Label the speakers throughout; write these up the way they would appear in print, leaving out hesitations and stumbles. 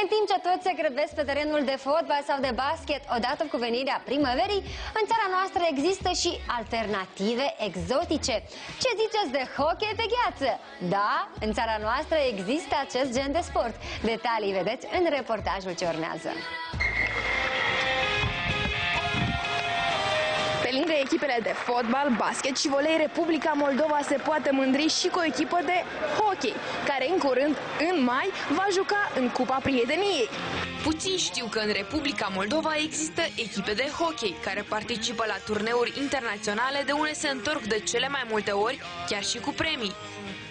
Speaker 1: În timp ce toți se grăbesc pe terenul de fotbal sau de basket, odată cu venirea primăverii, în țara noastră există și alternative exotice. Ce ziceți de hockey pe gheață? Da, în țara noastră există acest gen de sport. Detalii vedeți în reportajul ce urmează.
Speaker 2: Pe lângă echipele de fotbal, basket și volei, Republica Moldova se poate mândri și cu o echipă de hockey, care în curând, în mai, va juca în Cupa Prieteniei.
Speaker 3: Puțini știu că în Republica Moldova există echipe de hockey care participă la turneuri internaționale, de unde se întorc de cele mai multe ori chiar și cu premii.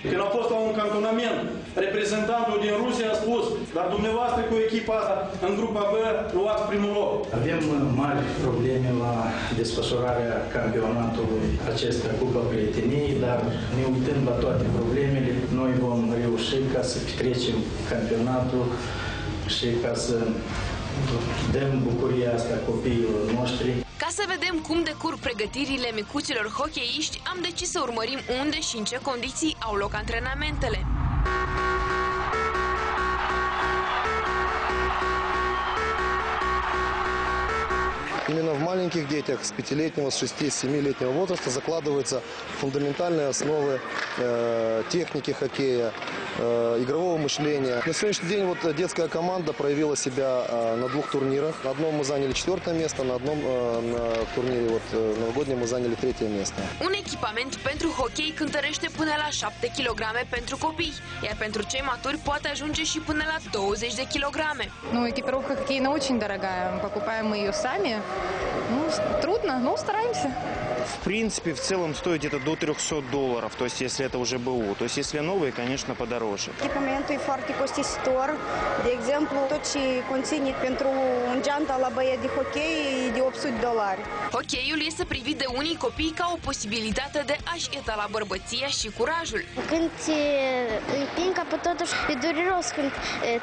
Speaker 4: Când a fost la un cantonament, reprezentantul din Rusia a spus: dar dumneavoastră cu echipa asta în grupa B luați primul loc.
Speaker 5: Avem mari probleme la desfășurarea campionatului acesta Cupa Prieteniei, dar ne uitând la toate problemele, noi vom reuși ca să petrecem campionatul și ca să dăm bucuria asta copiilor noștri.
Speaker 3: Ca să vedem cum decurg pregătirile micuților hocheiști, am decis să urmărim unde și în ce condiții au loc antrenamentele.
Speaker 6: Именно в маленьких детях с 5-летнего, с 6-7-летнего возраста закладываются фундаментальные основы техники хоккея, игрового мышления. На сегодняшний день вот детская команда проявила себя на двух турнирах. На одном мы заняли 4-е место, на одном на турнире новогоднем мы заняли 3-е место.
Speaker 3: Un echipament pentru hockey cântărește până la 7 kg pentru copii, iar pentru cei maturi poate ajunge și până la 20 de kg.
Speaker 7: Ну, экипировка хоккейная очень дорогая. Покупаем мы ее сами. Ну, трудно, но стараемся.
Speaker 8: В принципе, в целом стоит где-то до $300, то есть если это уже БУ. То есть если новые, конечно, подороже.
Speaker 9: Echipamentul e foarte costisitor. De exemplu, tot ce conține pentru un geanta la băiat de hockey e de $800.
Speaker 3: Hocheiul este privit de unii copii ca o posibilitate de a-și etala bărbăția și curajul.
Speaker 10: Când îi împing capul, totuși e dureros când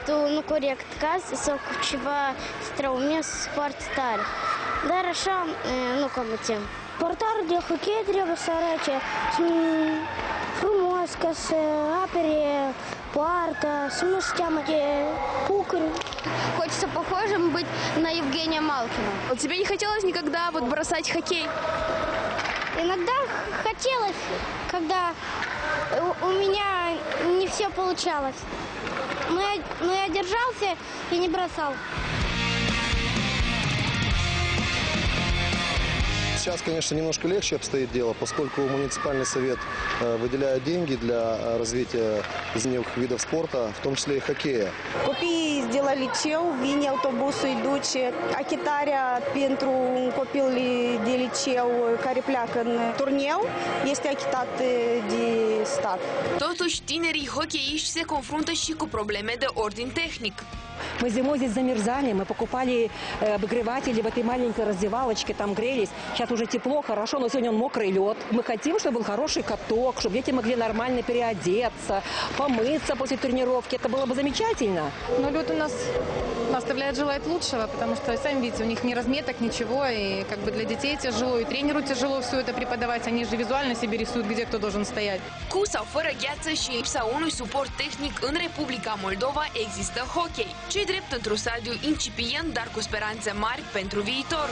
Speaker 10: tu nu corect cazi sau cu ceva te traumezi foarte tare. Dar așa nu combatem. Portarul de hockey trebuie să arate frumos, ca să apere poarta, să nu se teamă de pucuri.
Speaker 11: Хочется похожим быть на Евгения Малкина.
Speaker 2: Вот тебе не хотелось никогда вот бросать хоккей?
Speaker 10: Иногда хотелось, когда у меня не все получалось. Но я держался и не бросал.
Speaker 6: Сейчас, конечно, немножко легче обстоит дело, поскольку муниципальный совет выделяет деньги для развития зимних видов спорта, в том числе и хоккея.
Speaker 9: Copiii de la liceu vine autobusul, îi duce achitarea pentru un copil de liceu care pleacă în turneu, este achitat de stat.
Speaker 3: Totuși, tinerii hocheiști se confruntă și cu probleme de ordin tehnic.
Speaker 12: Мы зимой здесь замерзали, мы покупали обогреватели в этой маленькой раздевалочке, там грелись. Сейчас уже тепло, хорошо, но сегодня мокрый лед. Мы хотим, чтобы был хороший каток, чтобы дети могли нормально переодеться, помыться после тренировки. Это было бы замечательно.
Speaker 7: Но лед у нас оставляет желать лучшего, потому что, сами видите, у них ни разметок, ничего, и как бы для детей тяжело, и тренеру тяжело все это преподавать. Они же визуально себе рисуют, где кто должен стоять.
Speaker 3: Cu sau fără gheață și lipsa unui suport tehnic, în Republica Moldova există hockey. Ce-i drept într-un stadiu incipient, dar cu speranțe mari pentru viitor.